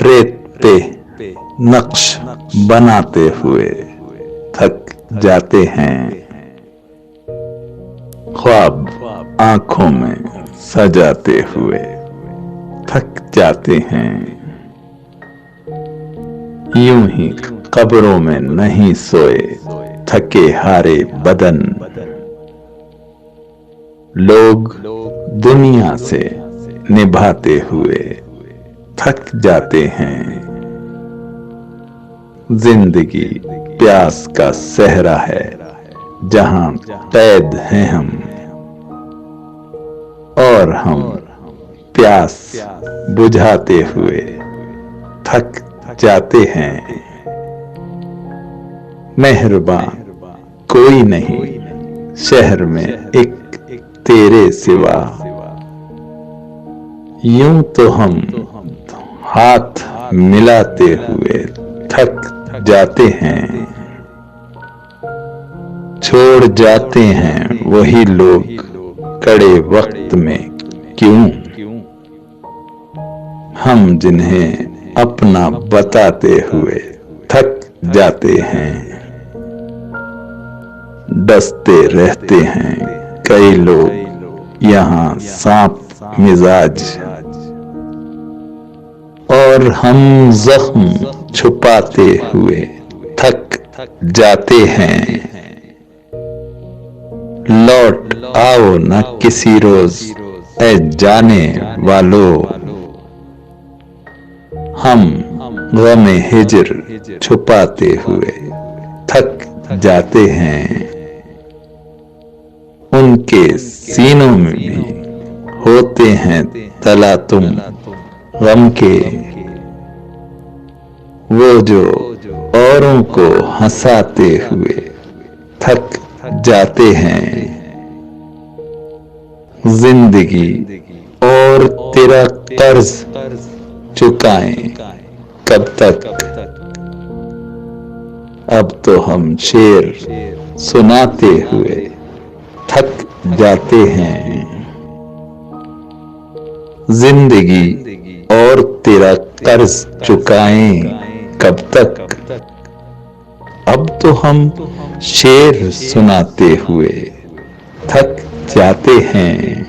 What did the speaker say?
रेत पे नक्श बनाते हुए थक जाते हैं, ख्वाब आंखों में सजाते हुए थक जाते हैं। यूं ही कब्रों में नहीं सोए थके हारे बदन, लोग दुनिया से निभाते हुए थक जाते हैं। जिंदगी प्यास का सहरा है जहां कैद हैं हम, और हम प्यास बुझाते हुए थक जाते हैं। मेहरबान कोई नहीं शहर में एक तेरे सिवा, यूं तो हम हाथ मिलाते हुए थक जाते हैं। छोड़ जाते हैं वही लोग कड़े वक्त में क्यों, हम जिन्हें अपना बताते हुए थक जाते हैं। डसते रहते हैं कई लोग यहाँ सांप मिजाज, और हम जख्म छुपाते हुए थक जाते हैं। लौट आओ न किसी रोज ऐ जाने वालों, हम गमे हिज्र छुपाते हुए थक जाते हैं। उनके सीनों में भी होते हैं तलातुम गम के, वो जो औरों को हंसाते हुए थक जाते हैं। जिंदगी और तेरा कर्ज चुकाएं कब तक, अब तो हम शेर सुनाते हुए थक जाते हैं। जिंदगी और तेरा कर्ज चुकाएं कब तक, अब तो हम शेर सुनाते हुए थक जाते हैं।